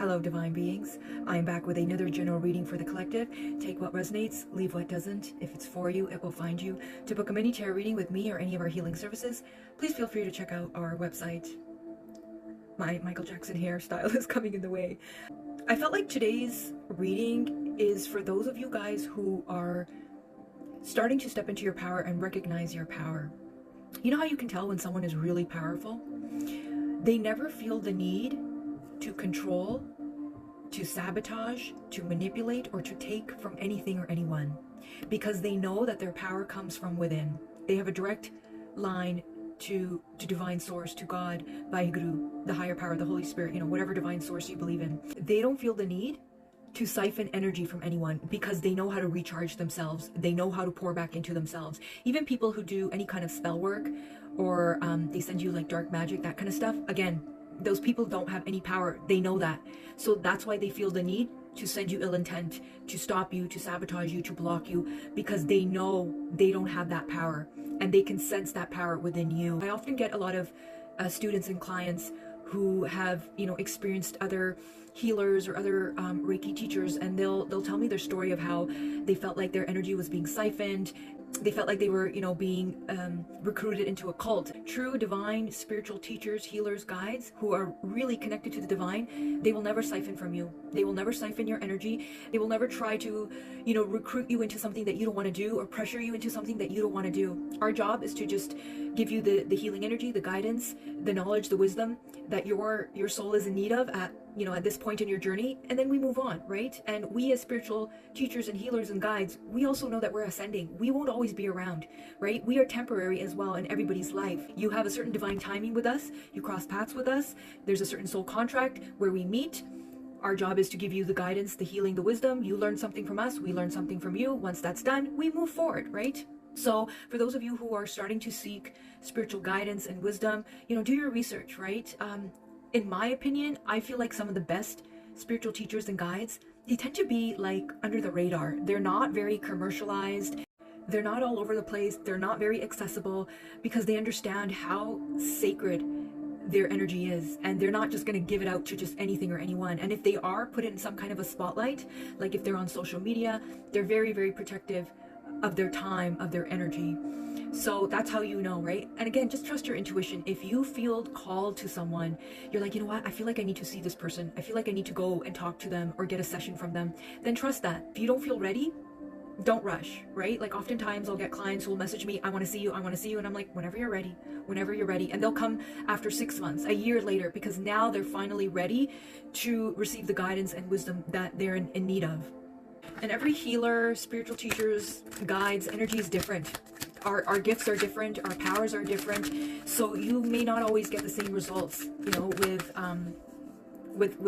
Hello, divine beings. I am back with another general reading for the collective. Take what resonates, leave what doesn't. If it's for you, it will find you. To book a mini tarot reading with me or any of our healing services, please feel free to check out our website. My Michael Jackson hairstyle is coming in the way. I felt like today's reading is for those of you guys who are starting to step into your power and recognize your power. You know how you can tell when someone is really powerful? They never feel the need to control, to sabotage, to manipulate, or to take from anything or anyone, because they know that their power comes from within. They have a direct line to divine source, to God, Vaheguru, the higher power, the Holy Spirit, whatever divine source you believe in. They don't feel the need to siphon energy from anyone because they know how to recharge themselves. They know how to pour back into themselves. Even people who do any kind of spell work or they send you like dark magic, that kind of stuff, again, those people don't have any power. They know that. So that's why they feel the need to send you ill intent, to stop you, to sabotage you, to block you, because they know they don't have that power and they can sense that power within you. I often get a lot of students and clients who have, experienced other healers or other Reiki teachers, and they'll tell me their story of how they felt like their energy was being siphoned. They felt like they were, being recruited into a cult. True divine spiritual teachers, healers, guides who are really connected to the divine, they will never siphon from you. They will never siphon your energy. They will never try to, recruit you into something that you don't want to do or pressure you into something that you don't want to do. Our job is to just give you the healing energy, the guidance, the knowledge, the wisdom that your soul is in need of at this point in your journey, and then we move on, right? And we as spiritual teachers and healers and guides, we also know that we're ascending. We won't always be around, right? We are temporary as well in everybody's life. You have a certain divine timing with us. You cross paths with us. There's a certain soul contract where we meet. Our job is to give you the guidance, the healing, the wisdom. You learn something from us. We learn something from you. Once that's done, we move forward, right? So for those of you who are starting to seek spiritual guidance and wisdom, do your research, right? In my opinion, I feel like some of the best spiritual teachers and guides, they tend to be like under the radar. They're not very commercialized. They're not all over the place. They're not very accessible because they understand how sacred their energy is, and they're not just going to give it out to just anything or anyone. And if they are put in some kind of a spotlight, like if they're on social media, they're very, very protective of their time, of their energy. So that's how you know, right? And again, just trust your intuition. If you feel called to someone, you're like, you know what? I feel like I need to see this person. I feel like I need to go and talk to them or get a session from them. Then trust that. If you don't feel ready, don't rush, right? Like oftentimes I'll get clients who will message me, I want to see you, I want to see you. And I'm like, whenever you're ready, whenever you're ready. And they'll come after 6 months, a year later, because now they're finally ready to receive the guidance and wisdom that they're in need of. And every healer, spiritual teachers, guides, energy is different. Our gifts are different, our powers are different. So you may not always get the same results, with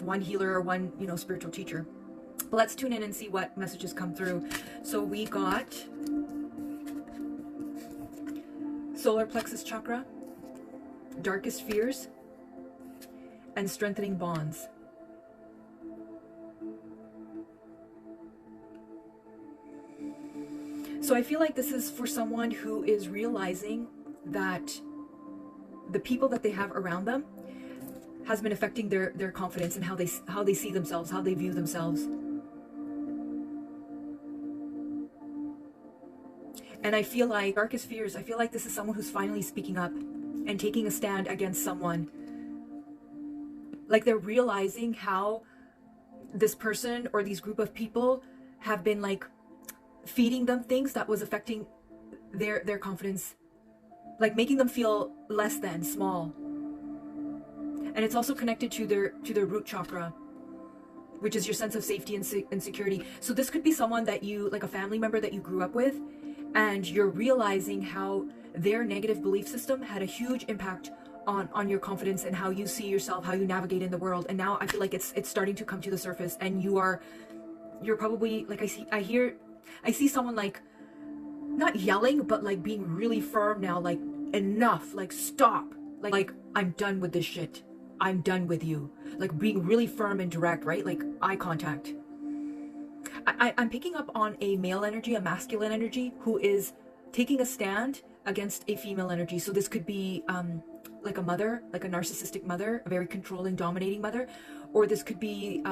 one healer or one, spiritual teacher. But let's tune in and see what messages come through. So we got solar plexus chakra, darkest fears, and strengthening bonds. So I feel like this is for someone who is realizing that the people that they have around them has been affecting their confidence and how they see themselves, how they view themselves. And I feel like darkest fears, I feel like this is someone who's finally speaking up and taking a stand against someone. Like they're realizing how this person or these group of people have been like feeding them things that was affecting their confidence, like making them feel less than, small. And it's also connected to their root chakra, which is your sense of safety and security. So this could be someone that you, like a family member that you grew up with, and you're realizing how their negative belief system had a huge impact on your confidence and how you see yourself, how you navigate in the world. And now I feel like it's starting to come to the surface, and you're probably like, I see someone like not yelling, but like being really firm now, like enough, like stop, like I'm done with this shit. I'm done with you. Like being really firm and direct, right? Like eye contact. I'm picking up on a male energy, a masculine energy, who is taking a stand against a female energy. So this could be like a mother, like a narcissistic mother, a very controlling, dominating mother, or this could be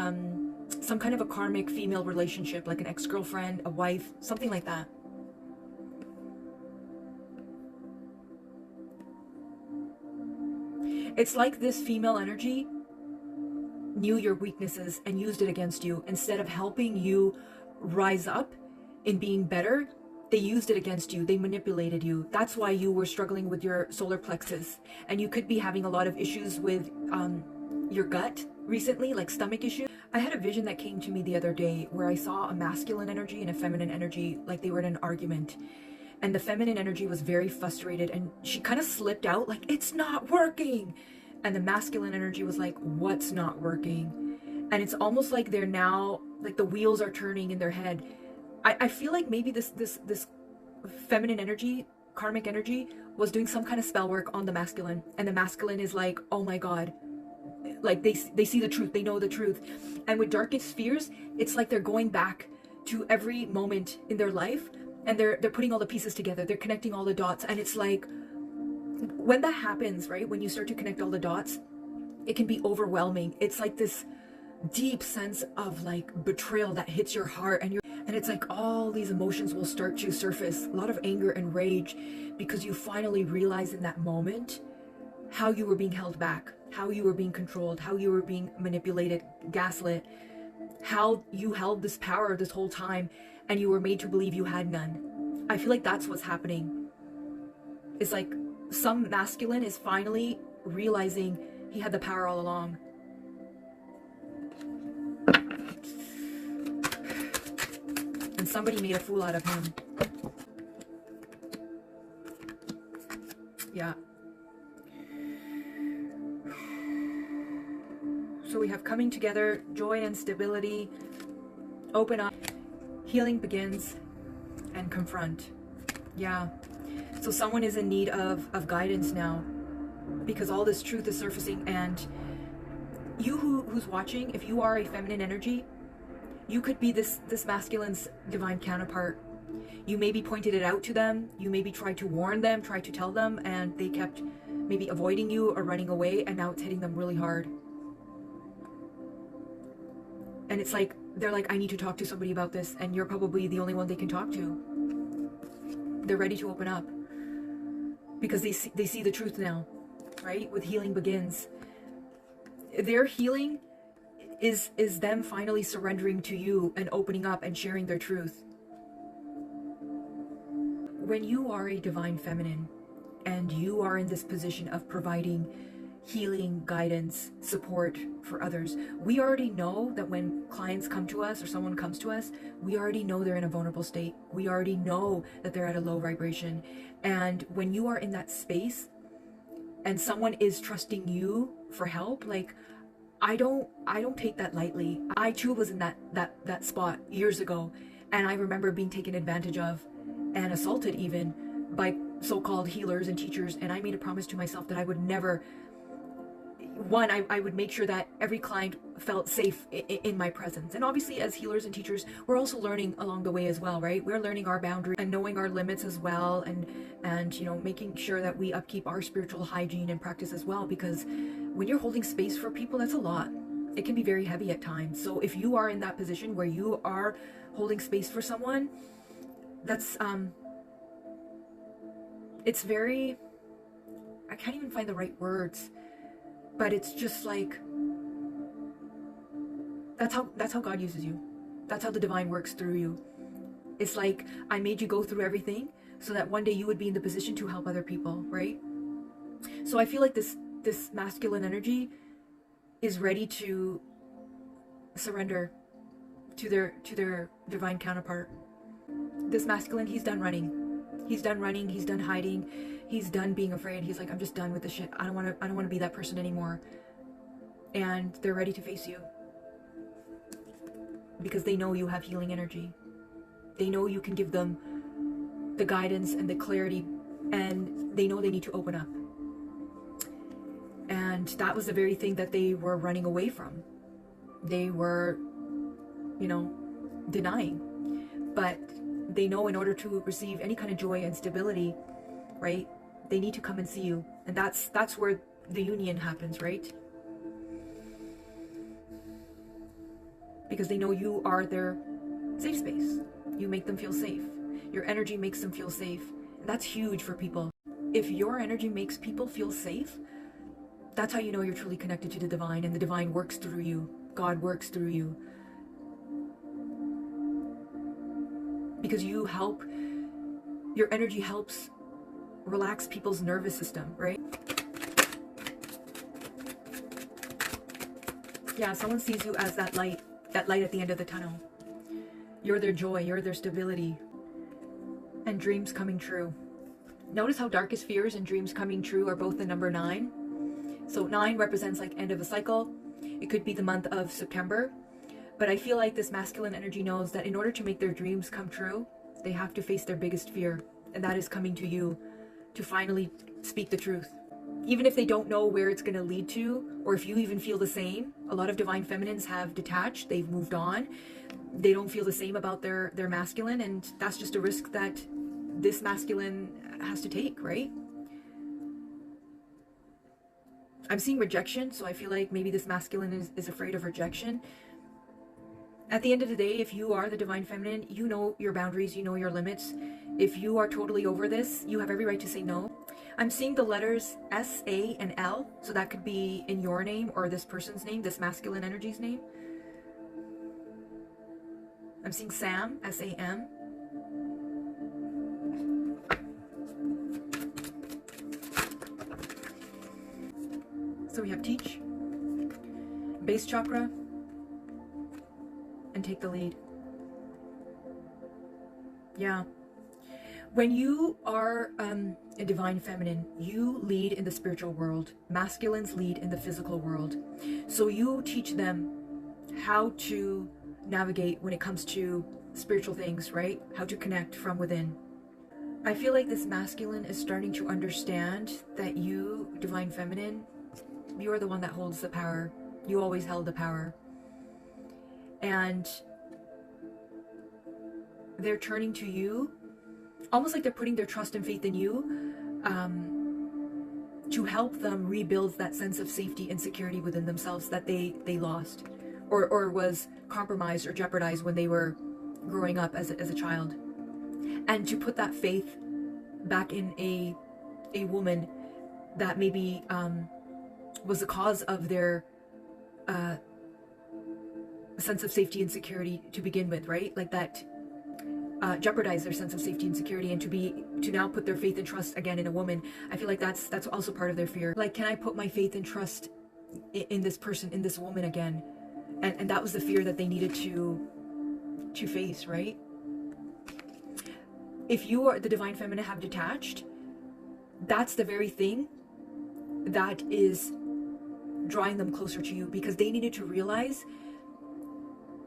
some kind of a karmic female relationship, like an ex-girlfriend, a wife, something like that. It's like this female energy knew your weaknesses and used it against you. Instead of helping you rise up in being better, they used it against you. They manipulated you. That's why you were struggling with your solar plexus. And you could be having a lot of issues with your gut recently, like stomach issues. I had a vision that came to me the other day where I saw a masculine energy and a feminine energy, like they were in an argument. And the feminine energy was very frustrated, and she kind of slipped out like, it's not working. And the masculine energy was like, what's not working? And it's almost like they're now, like the wheels are turning in their head. I feel like maybe this feminine energy, karmic energy, was doing some kind of spell work on the masculine. And the masculine is like, oh my God. Like they see the truth, they know the truth. And with darkest fears, it's like they're going back to every moment in their life, and they're putting all the pieces together. They're connecting all the dots. And it's like, when that happens, right, when you start to connect all the dots, it can be overwhelming. It's like this deep sense of like betrayal that hits your heart, and it's like all these emotions will start to surface, a lot of anger and rage, because you finally realize in that moment how you were being held back, how you were being controlled, how you were being manipulated, gaslit, how you held this power this whole time and you were made to believe you had none. I feel like that's what's happening. It's like some masculine is finally realizing he had the power all along. And somebody made a fool out of him. Yeah. So we have coming together, joy and stability, open up, healing begins, and confront. Yeah. So someone is in need of guidance now, because all this truth is surfacing. And you who's watching, if you are a feminine energy, you could be this masculine's divine counterpart. You maybe pointed it out to them, you maybe tried to warn them, tried to tell them, and they kept maybe avoiding you or running away, and now it's hitting them really hard. And it's like, they're like, I need to talk to somebody about this, and you're probably the only one they can talk to. They're ready to open up because they see the truth now, right? With healing begins. Their healing is them finally surrendering to you and opening up and sharing their truth. When you are a divine feminine and you are in this position of providing healing, guidance, support for others, we already know that when clients come to us or someone comes to us, we already know they're in a vulnerable state. We already know that they're at a low vibration. And when you are in that space and someone is trusting you for help, like, I don't take that lightly. I too was in that spot years ago, and I remember being taken advantage of and assaulted even by so-called healers and teachers. And I made a promise to myself that I would never, I would make sure that every client felt safe in my presence. And obviously as healers and teachers, we're also learning along the way as well, right? We're learning our boundaries and knowing our limits as well, and you know, making sure that we upkeep our spiritual hygiene and practice as well, because when you're holding space for people, that's a lot. It can be very heavy at times. So if you are in that position where you are holding space for someone, that's it's very, I can't even find the right words, but it's just like, that's how God uses you. That's how the divine works through you. It's like, I made you go through everything so that one day you would be in the position to help other people, right? So I feel like this masculine energy is ready to surrender to their divine counterpart. This masculine, he's done running. He's done running, he's done hiding, he's done being afraid. He's like, I'm just done with this shit. I don't want to be that person anymore. And they're ready to face you. Because they know you have healing energy. They know you can give them the guidance and the clarity, and they know they need to open up. And that was the very thing that they were running away from. They were, you know, denying. But they know in order to receive any kind of joy and stability, right, they need to come and see you. And that's where the union happens, right? because they know you are their safe space. You make them feel safe. Your energy makes them feel safe. And that's huge for people. If your energy makes people feel safe, that's how you know you're truly connected to the divine, and the divine works through you. God works through you. Because you help, your energy helps relax people's nervous system, right? Yeah, someone sees you as that light at the end of the tunnel. You're their joy, you're their stability, and dreams coming true. Notice how darkest fears and dreams coming true are both the number 9. So 9 represents like end of a cycle. It could be the month of September. But I feel like this masculine energy knows that in order to make their dreams come true, they have to face their biggest fear. And that is coming to you to finally speak the truth. Even if they don't know where it's going to lead to, or if you even feel the same. A lot of divine feminines have detached, they've moved on. They don't feel the same about their masculine, and that's just a risk that this masculine has to take, right? I'm seeing rejection, so I feel like maybe this masculine is afraid of rejection. At the end of the day, if you are the divine feminine, you know your boundaries, you know your limits. If you are totally over this, you have every right to say no. I'm seeing the letters S, A, and L, so that could be in your name or this person's name, this masculine energy's name. I'm seeing Sam, S-A-M. So we have teach, base chakra, and take the lead. Yeah. When you are a divine feminine, you lead in the spiritual world. Masculines lead in the physical world. So you teach them how to navigate when it comes to spiritual things, right? How to connect from within. I feel like this masculine is starting to understand that you, divine feminine, you are the one that holds the power. You always held the power. And they're turning to you, almost like they're putting their trust and faith in you, to help them rebuild that sense of safety and security within themselves that they lost or was compromised or jeopardized when they were growing up as a child. And to put that faith back in a woman that maybe was the cause of their sense of safety and security to begin with, right? Like that jeopardize their sense of safety and security, and to now put their faith and trust again in a woman. I feel like that's also part of their fear. Like, can I put my faith and trust in this person, in this woman again? And that was the fear that they needed to face, right? If you are the divine feminine have detached, that's the very thing that is drawing them closer to you, because they needed to realize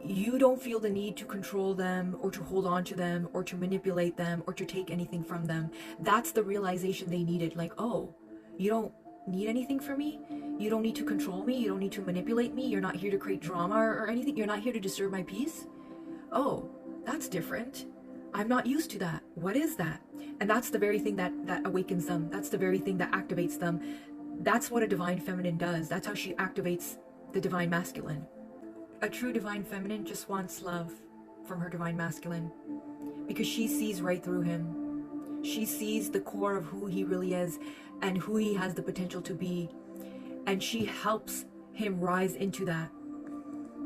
you don't feel the need to control them or to hold on to them or to manipulate them or to take anything from them. That's the realization they needed. Like, oh, you don't need anything from me. You don't need to control me. You don't need to manipulate me. You're not here to create drama or anything. You're not here to disturb my peace. Oh, that's different. I'm not used to that. What is that? And that's the very thing that awakens them. That's the very thing that activates them. That's what a divine feminine does. That's how she activates the divine masculine. A true divine feminine just wants love from her divine masculine, because she sees right through him. She sees the core of who he really is and who he has the potential to be. And she helps him rise into that.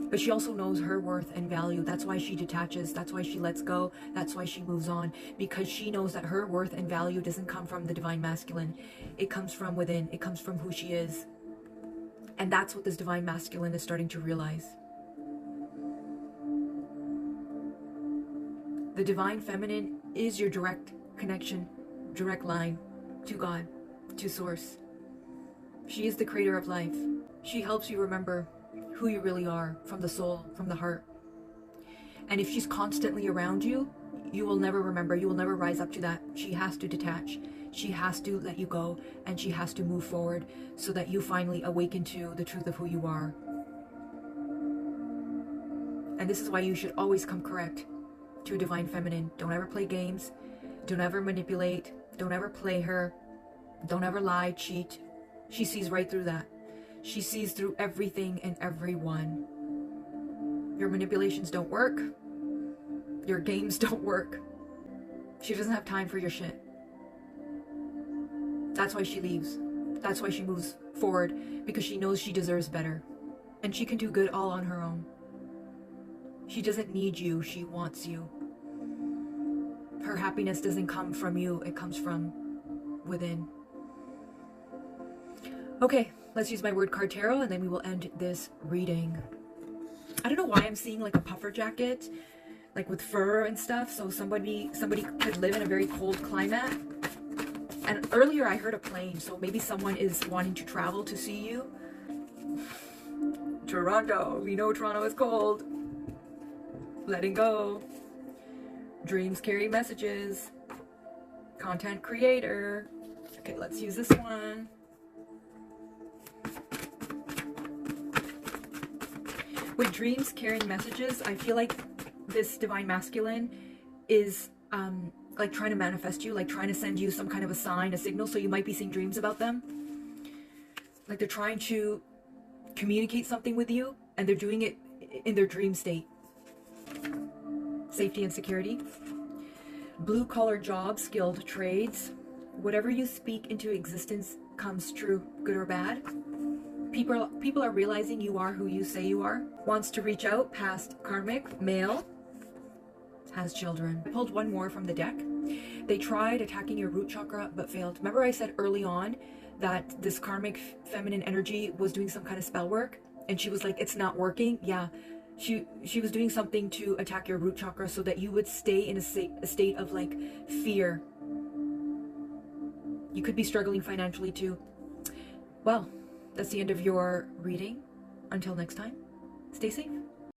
But she also knows her worth and value. That's why she detaches. That's why she lets go. That's why she moves on. Because she knows that her worth and value doesn't come from the divine masculine. It comes from within. It comes from who she is. And that's what this divine masculine is starting to realize. The divine feminine is your direct connection, direct line to God, to Source. She is the creator of life. She helps you remember who you really are from the soul, from the heart. And if she's constantly around you, you will never remember. You will never rise up to that. She has to detach. She has to let you go, and she has to move forward so that you finally awaken to the truth of who you are. And this is why you should always come correct to a divine feminine. Don't ever play games. Don't ever manipulate. Don't ever play her. Don't ever lie, cheat. She sees right through that. She sees through everything and everyone. Your manipulations don't work. Your games don't work. She doesn't have time for your shit. That's why she leaves. That's why she moves forward, because she knows she deserves better. And she can do good all on her own. She doesn't need you, she wants you. Her happiness doesn't come from you, it comes from within. Okay, let's use my word card tarot and then we will end this reading. I don't know why I'm seeing like a puffer jacket, like with fur and stuff, so somebody could live in a very cold climate. And earlier I heard a plane, so maybe someone is wanting to travel to see you. Toronto, we know Toronto is cold. Letting go. Dreams carry messages. Content creator. Okay, let's use this one. With dreams carrying messages, I feel like this divine masculine is like trying to manifest you, like trying to send you some kind of a sign, a signal, so you might be seeing dreams about them. Like they're trying to communicate something with you, and they're doing it in their dream state. Safety and security. Blue collar jobs, skilled trades. Whatever you speak into existence comes true, good or bad. People are realizing you are who you say you are. Wants to reach out, past karmic, male, has children. I pulled one more from the deck. They tried attacking your root chakra but failed. Remember I said early on that this karmic feminine energy was doing some kind of spell work, and she was like, it's not working. Yeah, she was doing something to attack your root chakra so that you would stay in a state of like fear. You could be struggling financially too. Well, that's the end of your reading. Until next time, stay safe.